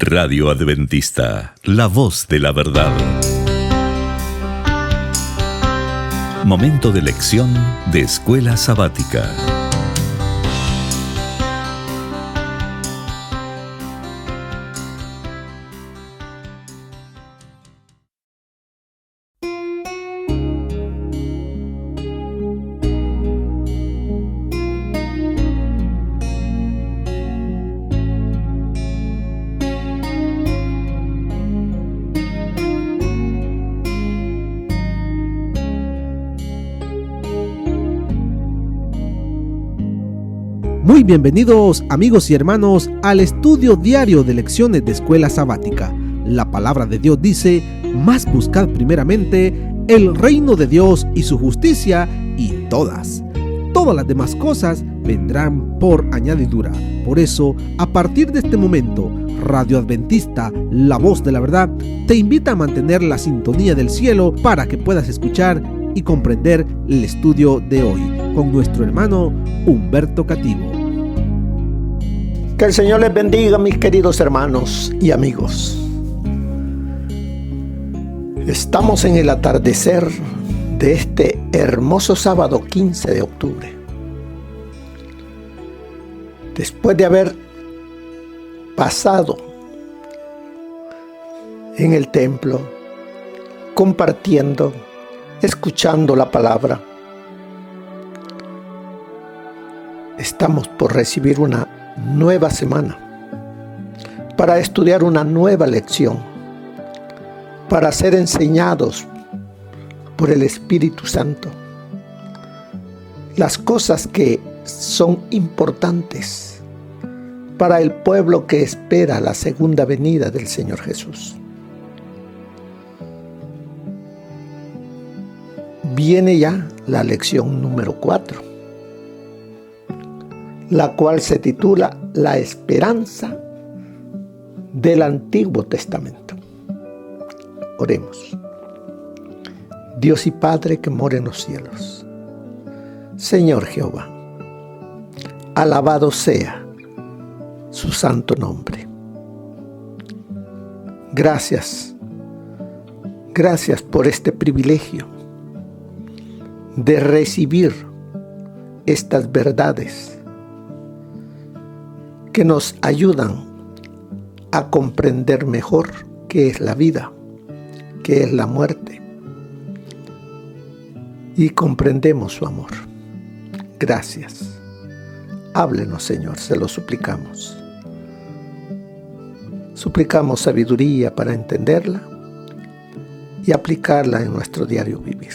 Radio Adventista, la voz de la verdad. Momento de lección de Escuela Sabática. Muy bienvenidos, amigos y hermanos, al estudio diario de lecciones de Escuela Sabática. La palabra de Dios dice: mas buscad primeramente el reino de Dios y su justicia, y todas las demás cosas vendrán por añadidura. Por eso, a partir de este momento, Radio Adventista, la voz de la verdad, te invita a mantener la sintonía del cielo para que puedas escuchar y comprender el estudio de hoy con nuestro hermano Humberto Cativo. Que el Señor les bendiga, mis queridos hermanos y amigos. Estamos en el atardecer de este hermoso sábado 15 de octubre. Después de haber pasado en el templo, compartiendo, escuchando la palabra, estamos por recibir una nueva semana para estudiar una nueva lección, para ser enseñados por el Espíritu Santo las cosas que son importantes para el pueblo que espera la segunda venida del Señor Jesús. Viene ya la lección número 4, la cual se titula La esperanza del Antiguo Testamento. Oremos. Dios y Padre que mora en los cielos, Señor Jehová, alabado sea su santo nombre. Gracias por este privilegio de recibir estas verdades que nos ayudan a comprender mejor qué es la vida, qué es la muerte, y comprendemos su amor. Gracias. Háblenos, Señor, se lo suplicamos. Suplicamos sabiduría para entenderla y aplicarla en nuestro diario vivir.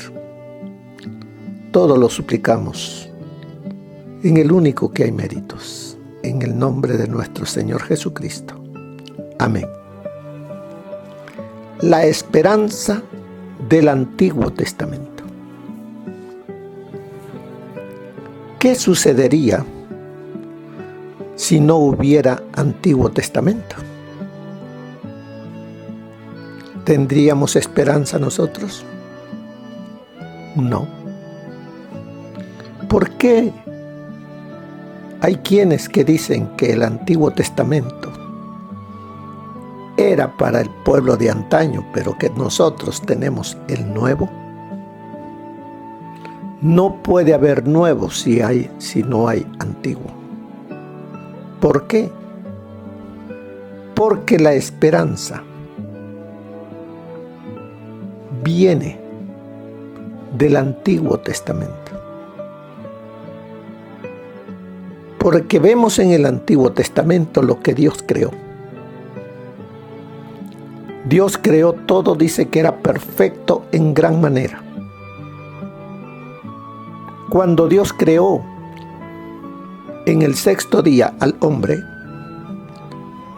Todo lo suplicamos en el único que hay méritos, en el nombre de nuestro Señor Jesucristo. Amén. La esperanza del Antiguo Testamento. ¿Qué sucedería si no hubiera Antiguo Testamento? ¿Tendríamos esperanza nosotros? No. ¿Por qué hay quienes que dicen que el Antiguo Testamento era para el pueblo de antaño, pero que nosotros tenemos el Nuevo? No puede haber nuevo si no hay antiguo. ¿Por qué? Porque la esperanza viene del Antiguo Testamento. Porque vemos en el Antiguo Testamento lo que Dios creó. Dios creó todo, dice que era perfecto en gran manera. Cuando Dios creó en el sexto día al hombre,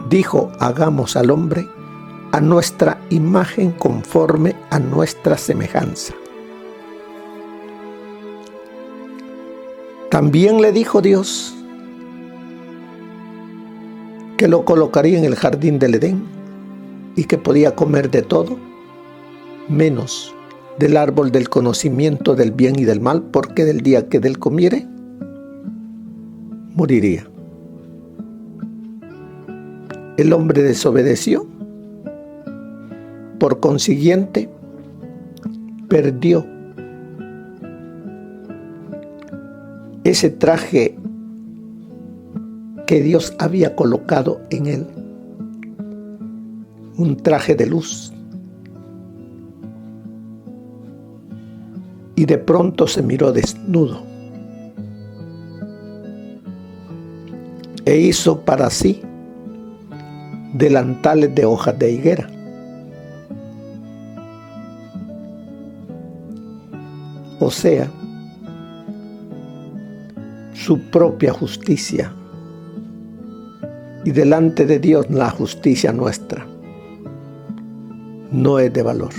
dijo: hagamos al hombre a nuestra imagen, conforme a nuestra semejanza. También le dijo Dios que lo colocaría en el jardín del Edén y que podía comer de todo, menos del árbol del conocimiento del bien y del mal, porque del día que de él comiere, moriría. el hombre desobedeció. Por consiguiente, perdió ese traje que Dios había colocado en él, un traje de luz. Y de pronto se miró desnudo e hizo para sí delantales de hojas de higuera. O sea, su propia justicia, y delante de Dios la justicia nuestra no es de valor.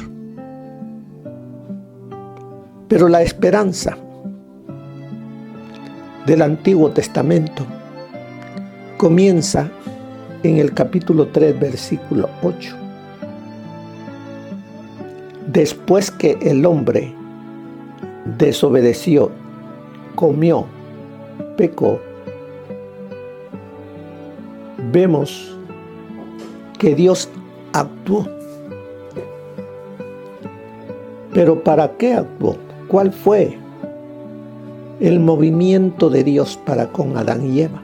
Pero la esperanza del Antiguo Testamento comienza en el capítulo 3, versículo 8. Después que el hombre desobedeció, comió, pecó, vemos que Dios actuó. ¿Pero para qué actuó? ¿Cuál fue el movimiento de Dios para con Adán y Eva?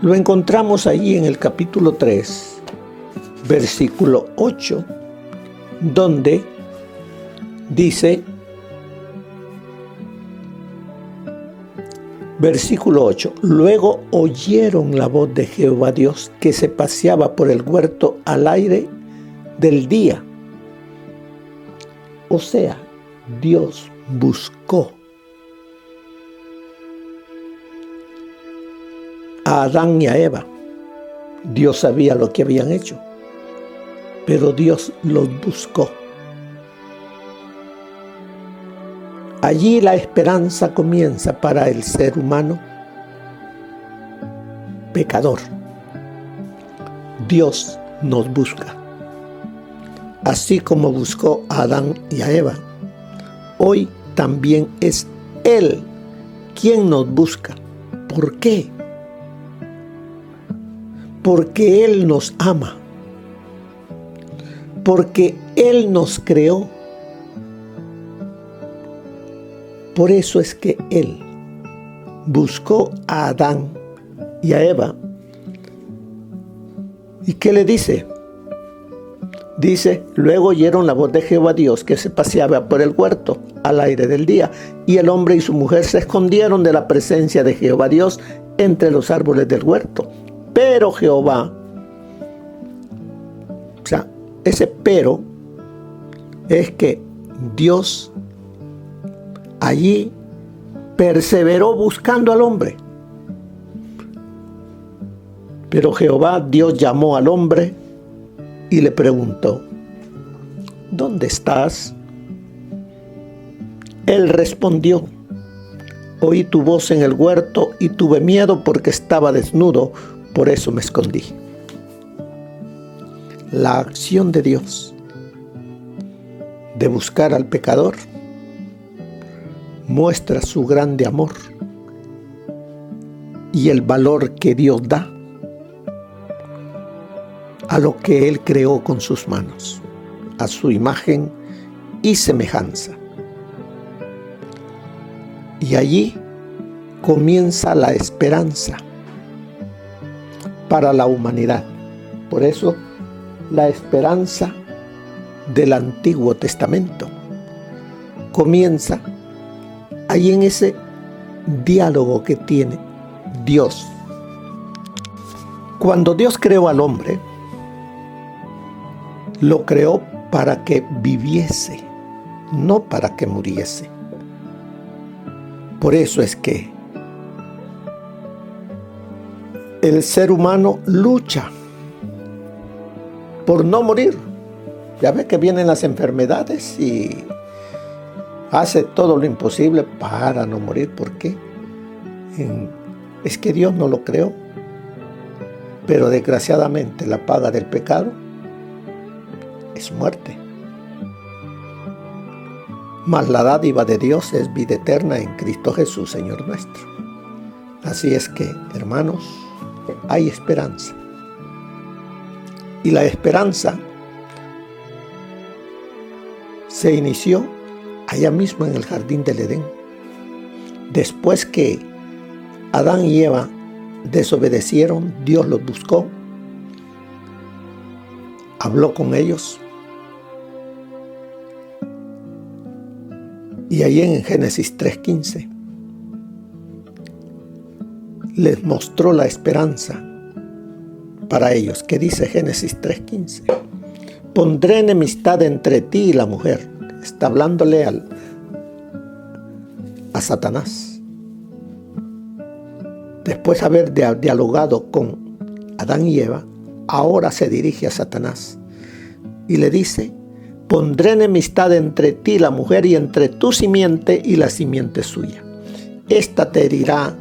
Lo encontramos allí en el capítulo 3, versículo 8, donde dice, versículo 8, luego oyeron la voz de Jehová Dios que se paseaba por el huerto al aire del día. O sea, Dios buscó a Adán y a Eva. Dios sabía lo que habían hecho, pero Dios los buscó. Allí la esperanza comienza para el ser humano pecador. Dios nos busca. Así como buscó a Adán y a Eva, hoy también es Él quien nos busca. ¿Por qué? Porque Él nos ama. Porque Él nos creó. Por eso es que Él buscó a Adán y a Eva. ¿Y qué le dice? Dice, luego oyeron la voz de Jehová Dios que se paseaba por el huerto al aire del día, y el hombre y su mujer se escondieron de la presencia de Jehová Dios entre los árboles del huerto. Pero Jehová, o sea, ese pero es que Dios allí perseveró buscando al hombre. Pero Jehová Dios llamó al hombre y le preguntó, ¿dónde estás? Él respondió, oí tu voz en el huerto y tuve miedo porque estaba desnudo, por eso me escondí. La acción de Dios de buscar al pecador muestra su grande amor y el valor que Dios da a lo que Él creó con sus manos, a su imagen y semejanza. Y allí comienza la esperanza para la humanidad. Por eso, la esperanza del Antiguo Testamento comienza ahí en ese diálogo que tiene Dios. Cuando Dios creó al hombre, lo creó para que viviese, no para que muriese. Por eso es que el ser humano lucha por no morir. Ya ve que vienen las enfermedades y hace todo lo imposible para no morir. ¿Por qué? Es que Dios no lo creó. Pero desgraciadamente la paga del pecado es muerte. Mas la dádiva de Dios es vida eterna en Cristo Jesús, Señor nuestro. Así es que, hermanos, hay esperanza. Y la esperanza se inició allá mismo en el jardín del Edén. Después que Adán y Eva desobedecieron, Dios los buscó, habló con ellos. Y ahí en Génesis 3:15 les mostró la esperanza para ellos. ¿Qué dice Génesis 3:15? Pondré enemistad entre ti y la mujer. Está hablándole a Satanás. Después de haber dialogado con Adán y Eva, ahora se dirige a Satanás y le dice: pondré enemistad entre ti y la mujer, y entre tu simiente y la simiente suya. Esta te herirá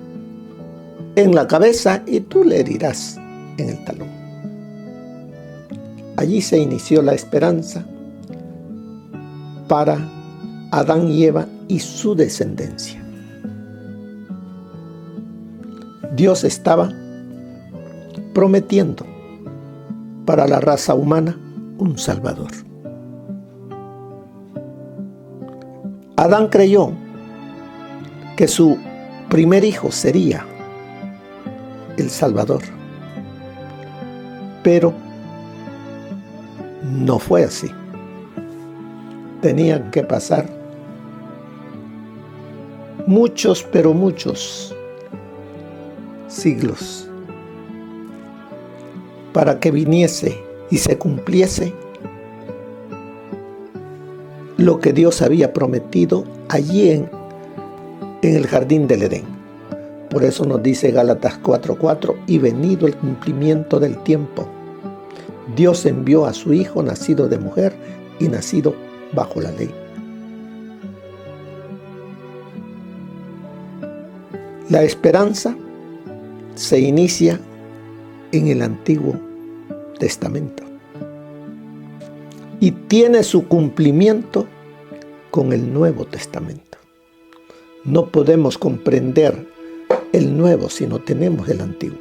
en la cabeza y tú le herirás en el talón. Allí se inició la esperanza para Adán y Eva y su descendencia. Dios estaba prometiendo para la raza humana un Salvador. Adán creyó que su primer hijo sería el Salvador, pero no fue así. Tenían que pasar muchos, pero muchos siglos para que viniese y se cumpliese lo que Dios había prometido allí en el jardín del Edén. Por eso nos dice Gálatas 4:4: y venido el cumplimiento del tiempo, Dios envió a su Hijo, nacido de mujer y nacido bajo la ley. La esperanza se inicia en el Antiguo Testamento y tiene su cumplimiento con el Nuevo Testamento. No podemos comprender el Nuevo si no tenemos el Antiguo.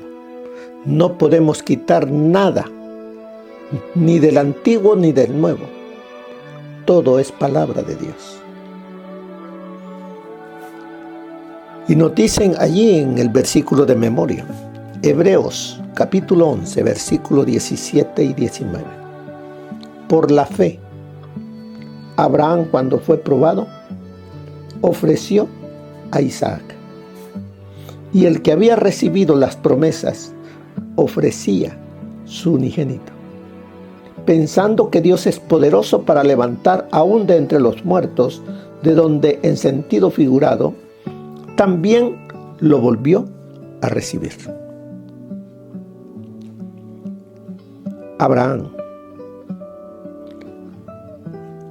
No podemos quitar nada, ni del Antiguo ni del Nuevo. Todo es palabra de Dios. Y nos dicen allí en el versículo de memoria, Hebreos capítulo 11, versículo 17 y 19. Por la fe, Abraham, cuando fue probado, ofreció a Isaac. Y el que había recibido las promesas ofrecía su unigénito, pensando que Dios es poderoso para levantar aún de entre los muertos, de donde en sentido figurado también lo volvió a recibir. A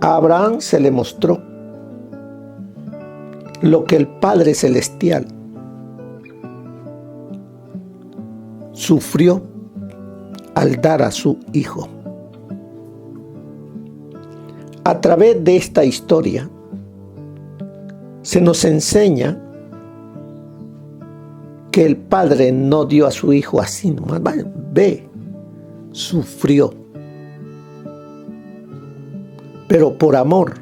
Abraham se le mostró lo que el Padre Celestial sufrió al dar a su Hijo. A través de esta historia se nos enseña que el Padre no dio a su Hijo así nomás. Sufrió. Pero por amor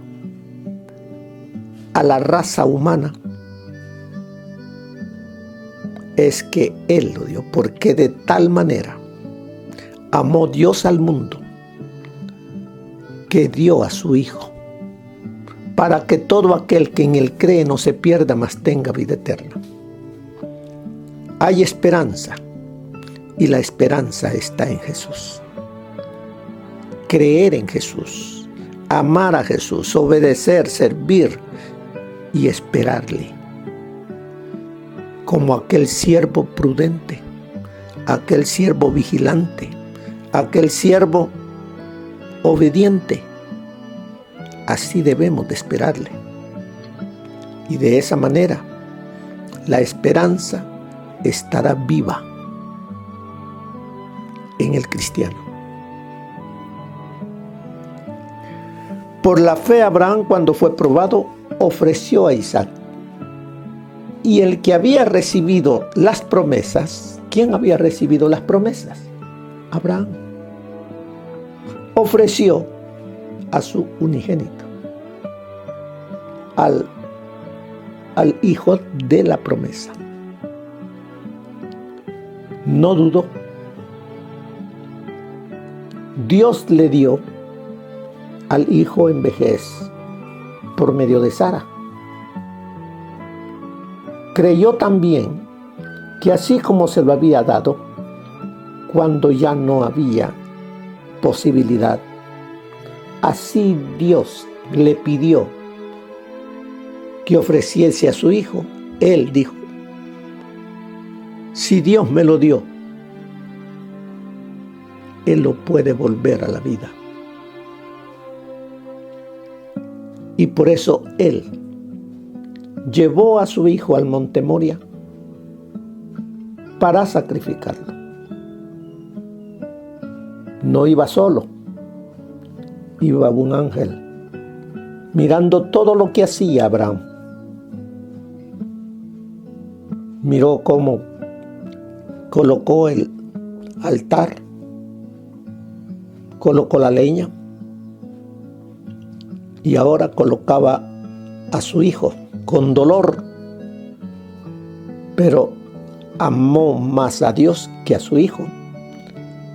a la raza humana es que Él lo dio, porque de tal manera amó Dios al mundo que dio a su Hijo, para que todo aquel que en Él cree no se pierda, mas tenga vida eterna. Hay esperanza, y la esperanza está en Jesús. Creer en Jesús, amar a Jesús, obedecer, servir y esperarle. Como aquel siervo prudente, aquel siervo vigilante, aquel siervo obediente. Así debemos de esperarle. Y de esa manera, la esperanza estará viva en el cristiano. Por la fe, Abraham, cuando fue probado, ofreció a Isaac. Y el que había recibido las promesas, ¿quién había recibido las promesas? Abraham. Ofreció a su unigénito, al hijo de la promesa. No dudó. Dios le dio al hijo en vejez por medio de Sara. Creyó también que así como se lo había dado, cuando ya no había posibilidad, así Dios le pidió que ofreciese a su hijo. Él dijo: si Dios me lo dio, Él lo puede volver a la vida. Y por eso Él llevó a su hijo al monte Moria para sacrificarlo. No iba solo, iba un ángel mirando todo lo que hacía Abraham. Miró cómo colocó el altar, colocó la leña y ahora colocaba a su hijo con dolor, pero amó más a Dios que a su hijo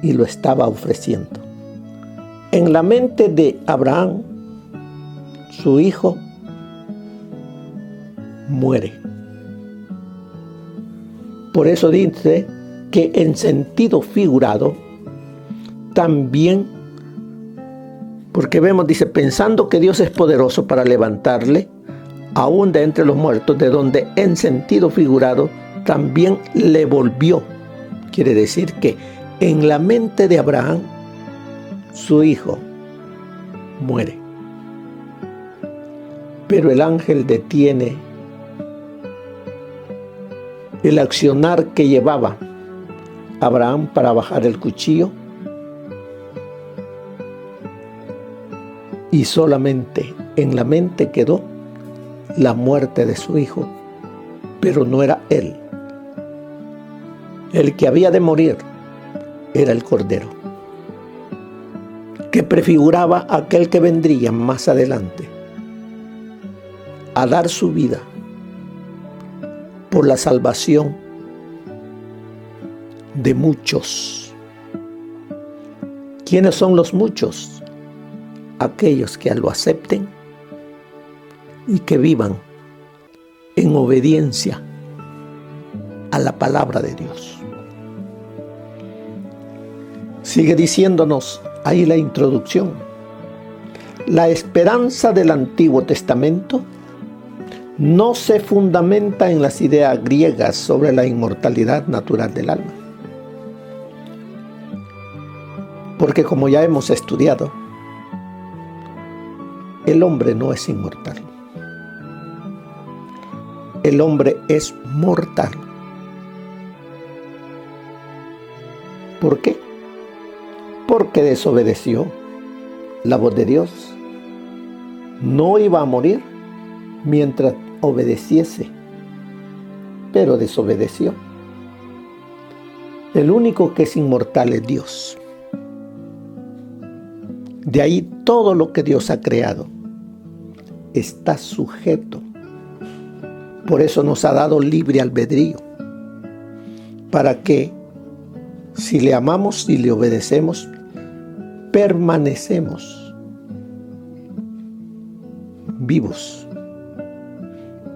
y lo estaba ofreciendo. En la mente de Abraham, su hijo muere. Por eso dice que en sentido figurado también, porque vemos, dice, pensando que Dios es poderoso para levantarle aún de entre los muertos, de donde en sentido figurado también le volvió. Quiere decir que en la mente de Abraham, su hijo muere. Pero el ángel detiene el accionar que llevaba Abraham para bajar el cuchillo, y solamente en la mente quedó la muerte de su hijo, pero no era él. El que había de morir era el Cordero, que prefiguraba a aquel que vendría más adelante a dar su vida por la salvación de muchos. ¿Quiénes son los muchos? Aquellos que lo acepten y que vivan en obediencia a la palabra de Dios. Sigue diciéndonos ahí la introducción: la esperanza del Antiguo Testamento no se fundamenta en las ideas griegas sobre la inmortalidad natural del alma. Porque como ya hemos estudiado, el hombre no es inmortal. El hombre es mortal. ¿Por qué? Porque desobedeció la voz de Dios. No iba a morir mientras obedeciese, pero desobedeció. El único que es inmortal es Dios. De ahí todo lo que Dios ha creado está sujeto. Por eso nos ha dado libre albedrío, para que si le amamos y le obedecemos, permanecemos vivos.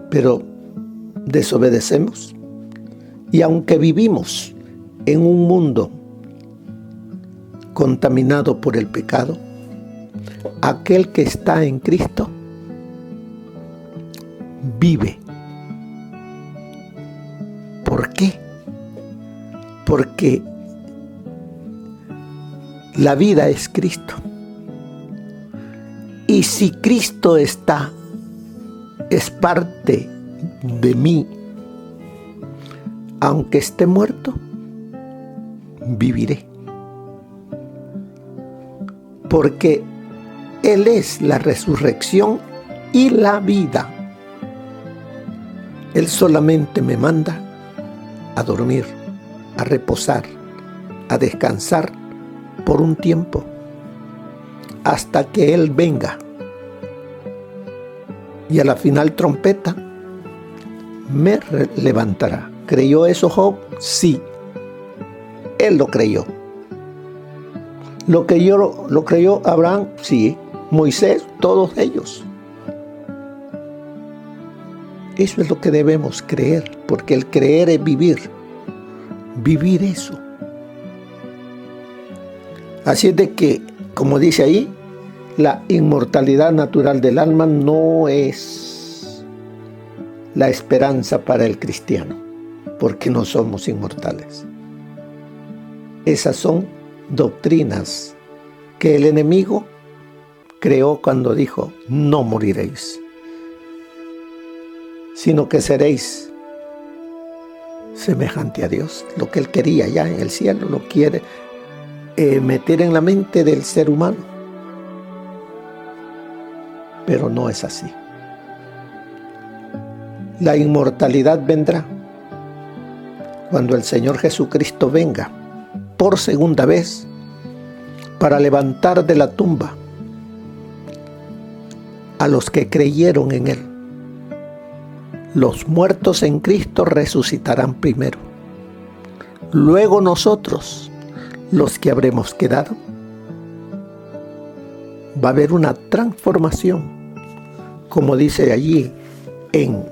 Pero desobedecemos, y aunque vivimos en un mundo contaminado por el pecado, aquel que está en Cristo vive. ¿Por qué? Porque la vida es Cristo. Y si Cristo está, es parte de mí, aunque esté muerto, viviré. Porque Él es la resurrección y la vida. Él solamente me manda a dormir, a reposar, a descansar por un tiempo, hasta que Él venga. Y a la final trompeta me levantará. ¿Creyó eso Job? Sí. Él lo creyó. ¿Lo creyó Abraham? Sí. Moisés, todos ellos. Eso es lo que debemos creer, porque el creer es vivir. Vivir eso. Así es de que, como dice ahí, la inmortalidad natural del alma no es la esperanza para el cristiano, porque no somos inmortales. Esas son doctrinas que el enemigo creó cuando dijo: no moriréis, sino que seréis semejante a Dios. Lo que Él quería ya en el cielo, lo quiere meter en la mente del ser humano. Pero no es así. La inmortalidad vendrá cuando el Señor Jesucristo venga por segunda vez para levantar de la tumba a los que creyeron en Él. Los muertos en Cristo resucitarán primero. Luego nosotros, los que habremos quedado, va a haber una transformación, como dice allí en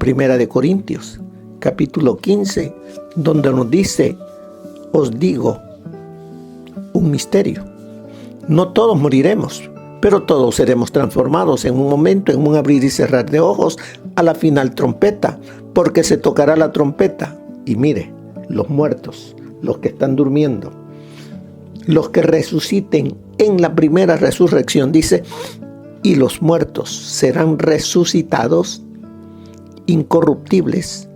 1 Corintios, capítulo 15, donde nos dice: os digo un misterio. No todos moriremos, pero todos seremos transformados en un momento, en un abrir y cerrar de ojos, a la final trompeta, porque se tocará la trompeta. Y mire, los muertos, los que están durmiendo, los que resuciten en la primera resurrección, dice: y los muertos serán resucitados incorruptibles,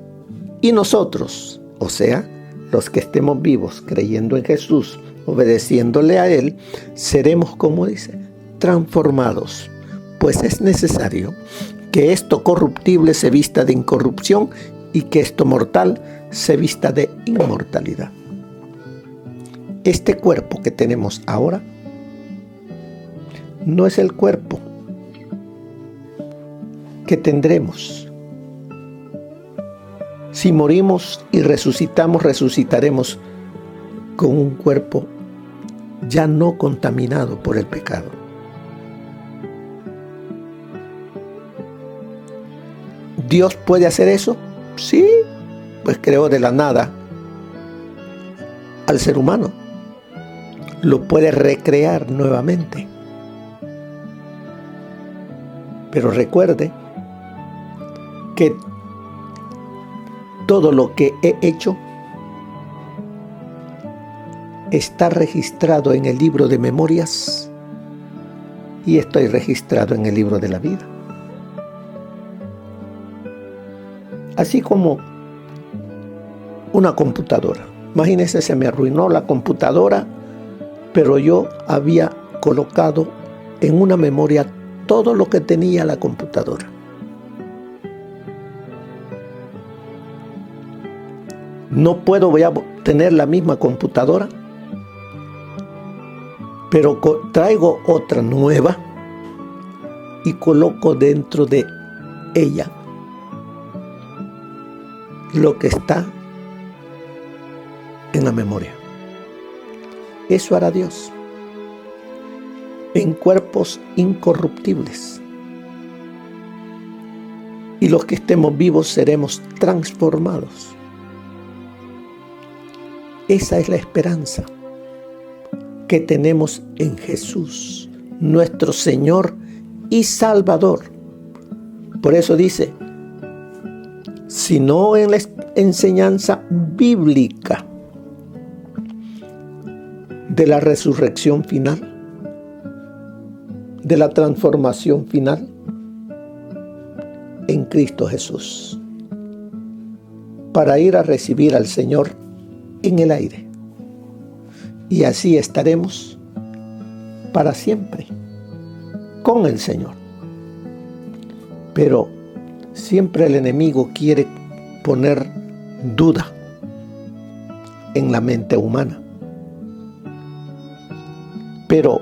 y nosotros, o sea, los que estemos vivos creyendo en Jesús, obedeciéndole a Él, seremos, como dice, transformados, pues es necesario que esto corruptible se vista de incorrupción y que esto mortal se vista de inmortalidad. Este cuerpo que tenemos ahora no es el cuerpo que tendremos. Si morimos y resucitamos, resucitaremos con un cuerpo ya no contaminado por el pecado. ¿Dios puede hacer eso? Sí, pues creó de la nada al ser humano. Lo puede recrear nuevamente. Pero recuerde que todo lo que he hecho está registrado en el libro de memorias y estoy registrado en el libro de la vida. Así como una computadora. Imagínense, se me arruinó la computadora, pero yo había colocado en una memoria todo lo que tenía la computadora. No puedo voy a tener la misma computadora, pero traigo otra nueva y coloco dentro de ella lo que está en la memoria. Eso hará Dios en cuerpos incorruptibles. Y los que estemos vivos seremos transformados. Esa es la esperanza que tenemos en Jesús, nuestro Señor y Salvador. Por eso dice: sino en la enseñanza bíblica de la resurrección final, de la transformación final en Cristo Jesús, para ir a recibir al Señor en el aire. Y así estaremos para siempre con el Señor. Pero Siempre el enemigo quiere poner duda en la mente humana. Pero,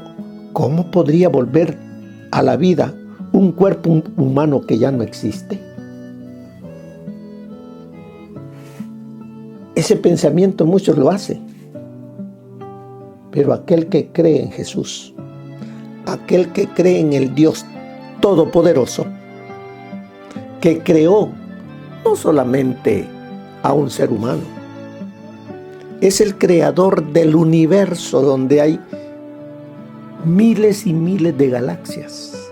¿cómo podría volver a la vida un cuerpo humano que ya no existe? Ese pensamiento muchos lo hacen. Pero aquel que cree en Jesús, aquel que cree en el Dios Todopoderoso, que creó no solamente a un ser humano, es el creador del universo donde hay miles y miles de galaxias.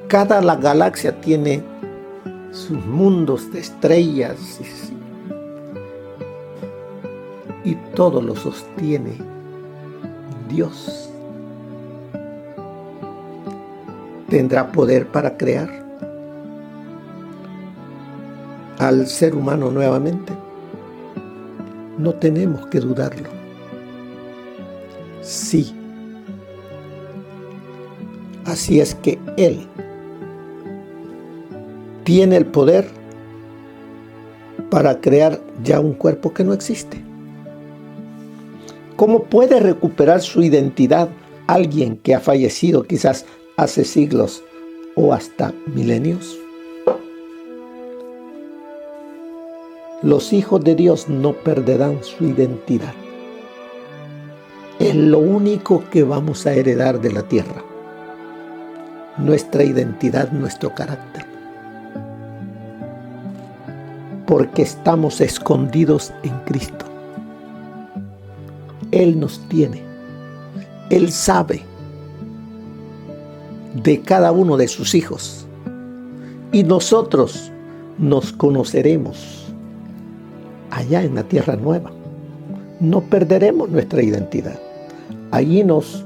Cada la galaxia tiene sus mundos de estrellas y todo lo sostiene Dios. ¿Tendrá poder para crear al ser humano nuevamente? No tenemos que dudarlo. Sí. Así es que Él tiene el poder para crear ya un cuerpo que no existe. ¿Cómo puede recuperar su identidad alguien que ha fallecido quizás hace siglos o hasta milenios? Los hijos de Dios no perderán su identidad. Es lo único que vamos a heredar de la tierra. Nuestra identidad, nuestro carácter. Porque estamos escondidos en Cristo. Él nos tiene. Él sabe de cada uno de sus hijos. Y nosotros nos conoceremos allá en la tierra nueva. No perderemos nuestra identidad. Allí nos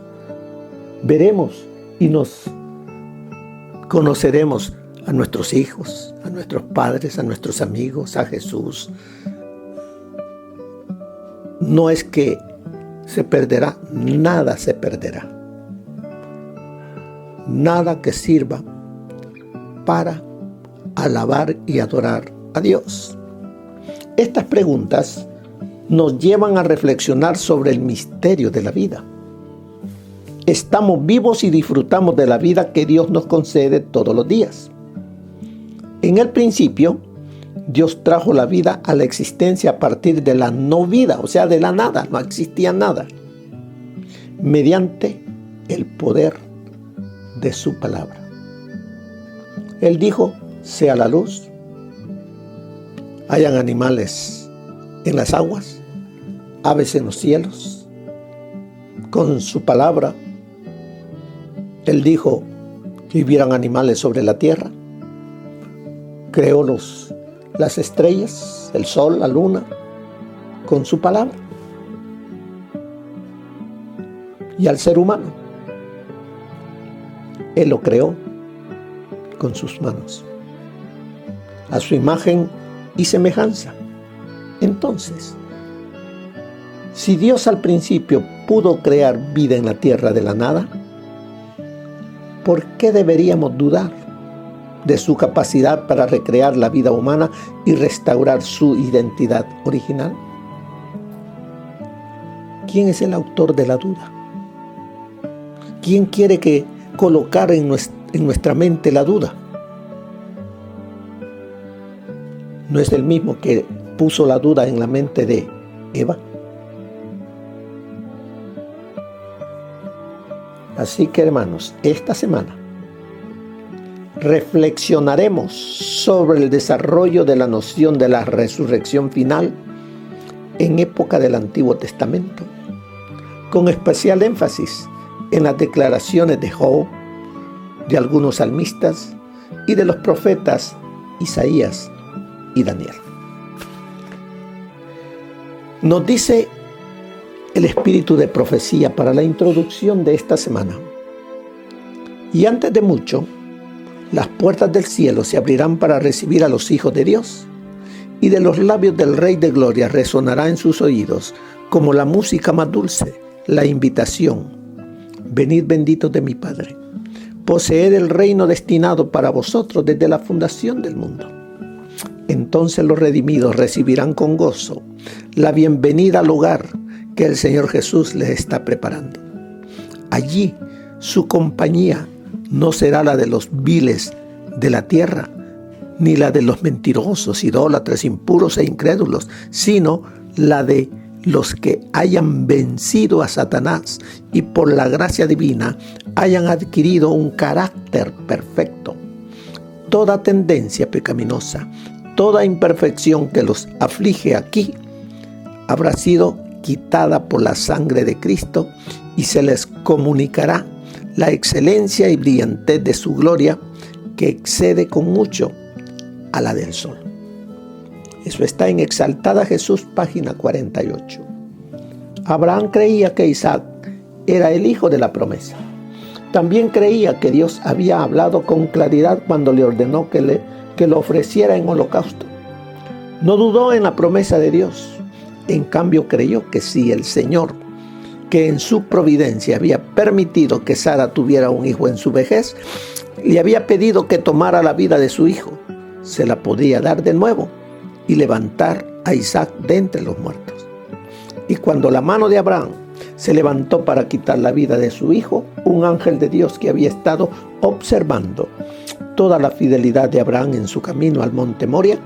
veremos y nos conoceremos a nuestros hijos, a nuestros padres, a nuestros amigos, a Jesús. No es que se perderá, nada se perderá. Nada que sirva para alabar y adorar a Dios. Estas preguntas nos llevan a reflexionar sobre el misterio de la vida. Estamos vivos y disfrutamos de la vida que Dios nos concede todos los días. En el principio, Dios trajo la vida a la existencia a partir de la no vida, o sea, de la nada, no existía nada, mediante el poder de su palabra. Él dijo, sea la luz, hayan animales en las aguas, aves en los cielos. Con su palabra, Él dijo que hubieran animales sobre la tierra. Creó las estrellas, el sol, la luna, con su palabra. Y al ser humano, Él lo creó con sus manos, a su imagen y semejanza. Entonces, si Dios al principio pudo crear vida en la tierra de la nada, ¿por qué deberíamos dudar de su capacidad para recrear la vida humana y restaurar su identidad original? ¿Quién es el autor de la duda? ¿Quién quiere colocar en nuestra mente la duda? ¿No es el mismo que puso la duda en la mente de Eva? Así que, hermanos, esta semana reflexionaremos sobre el desarrollo de la noción de la resurrección final en época del Antiguo Testamento, con especial énfasis en las declaraciones de Job, de algunos salmistas y de los profetas Isaías y Daniel. Nos dice el espíritu de profecía para la introducción de esta semana: y antes de mucho, las puertas del cielo se abrirán para recibir a los hijos de Dios, y de los labios del Rey de Gloria resonará en sus oídos como la música más dulce, la invitación: venid benditos de mi Padre, poseed el reino destinado para vosotros desde la fundación del mundo. Entonces los redimidos recibirán con gozo la bienvenida al hogar que el Señor Jesús les está preparando. Allí su compañía no será la de los viles de la tierra, ni la de los mentirosos, idólatras, impuros e incrédulos, sino la de los que hayan vencido a Satanás y por la gracia divina hayan adquirido un carácter perfecto. Toda tendencia pecaminosa, toda imperfección que los aflige aquí, habrá sido quitada por la sangre de Cristo y se les comunicará la excelencia y brillantez de su gloria, que excede con mucho a la del sol. Eso está en Exaltada Jesús, página 48. Abraham creía que Isaac era el hijo de la promesa. También creía que Dios había hablado con claridad cuando le ordenó que lo ofreciera en holocausto. No dudó en la promesa de Dios. En cambio creyó que si el Señor, que en su providencia había permitido que Sara tuviera un hijo en su vejez, le había pedido que tomara la vida de su hijo, se la podía dar de nuevo y levantar a Isaac de entre los muertos. Y cuando la mano de Abraham se levantó para quitar la vida de su hijo, un ángel de Dios que había estado observando toda la fidelidad de Abraham en su camino al monte Moria,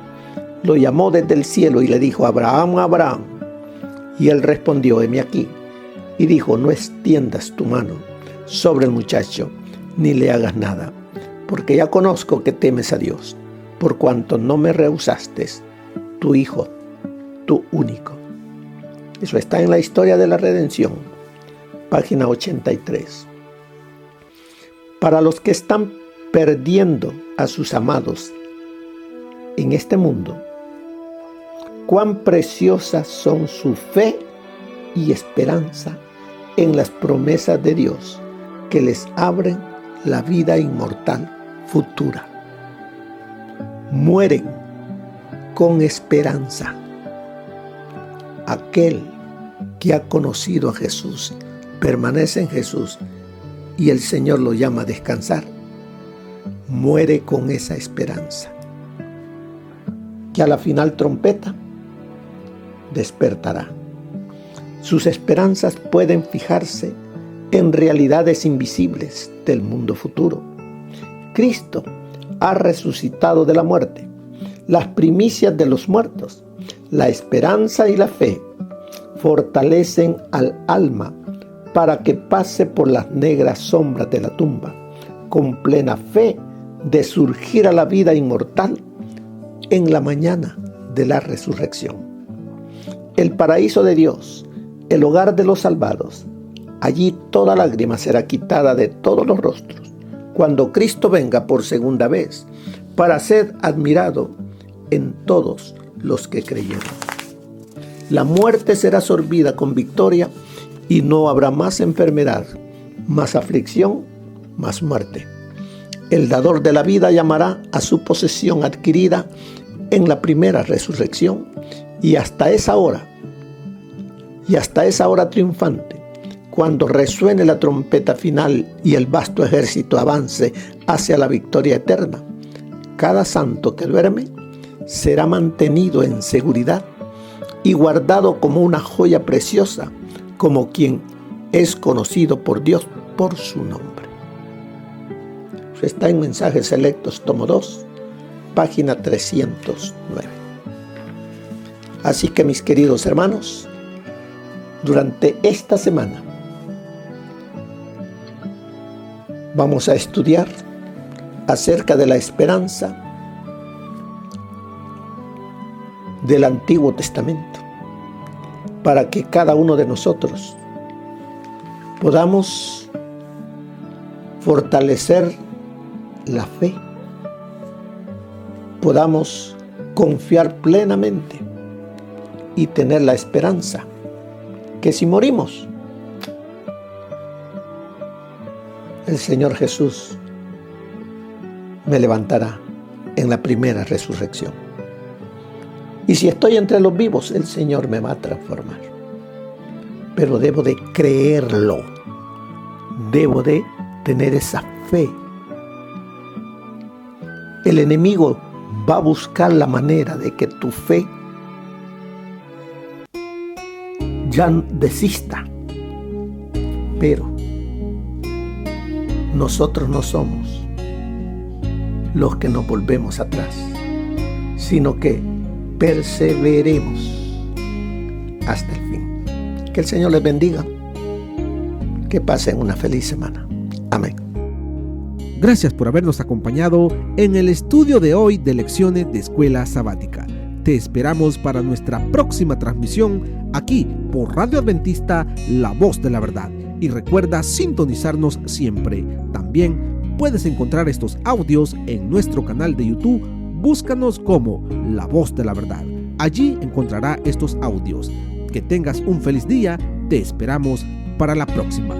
lo llamó desde el cielo y le dijo: Abraham, Abraham. Y él respondió: heme aquí. Y dijo: no extiendas tu mano sobre el muchacho, ni le hagas nada, porque ya conozco que temes a Dios, por cuanto no me rehusaste tu hijo, tu único. Eso está en la Historia de la Redención, página 83. Para los que están perdiendo a sus amados en este mundo, cuán preciosas son su fe y esperanza en las promesas de Dios que les abren la vida inmortal futura. Mueren con esperanza. Aquel que ha conocido a Jesús, permanece en Jesús y el Señor lo llama a descansar, muere con esa esperanza, que a la final trompeta despertará. Sus esperanzas pueden fijarse en realidades invisibles del mundo futuro. Cristo ha resucitado de la muerte, las primicias de los muertos. La esperanza y la fe fortalecen al alma para que pase por las negras sombras de la tumba, con plena fe de surgir a la vida inmortal en la mañana de la resurrección. El paraíso de Dios, el hogar de los salvados, allí toda lágrima será quitada de todos los rostros, cuando Cristo venga por segunda vez, para ser admirado en todos los que creyeron. La muerte será sorbida con victoria y no habrá más enfermedad, más aflicción, más muerte. El dador de la vida llamará a su posesión adquirida en la primera resurrección y hasta esa hora triunfante, cuando resuene la trompeta final y el vasto ejército avance hacia la victoria eterna, cada santo que duerme será mantenido en seguridad y guardado como una joya preciosa, como quien es conocido por Dios por su nombre. Eso está en Mensajes Selectos, tomo 2, página 309. Así que, mis queridos hermanos, durante esta semana vamos a estudiar acerca de la esperanza del Antiguo Testamento, para que cada uno de nosotros podamos fortalecer la fe, podamos confiar plenamente y tener la esperanza que si morimos, el Señor Jesús me levantará en la primera resurrección. Y si estoy entre los vivos, el Señor me va a transformar. Pero debo de creerlo. Debo de tener esa fe el enemigo va a buscar la manera de que tu fe ya desista. Pero nosotros no somos los que nos volvemos atrás, sino que perseveremos hasta el fin. Que el Señor les bendiga. Que pasen una feliz semana. Amén. Gracias por habernos acompañado en el estudio de hoy de Lecciones de Escuela Sabática. Te esperamos para nuestra próxima transmisión aquí por Radio Adventista, La Voz de la Verdad. Y recuerda sintonizarnos siempre. También puedes encontrar estos audios en nuestro canal de YouTube. Búscanos como La Voz de la Verdad. Allí encontrará estos audios. Que tengas un feliz día. Te esperamos para la próxima.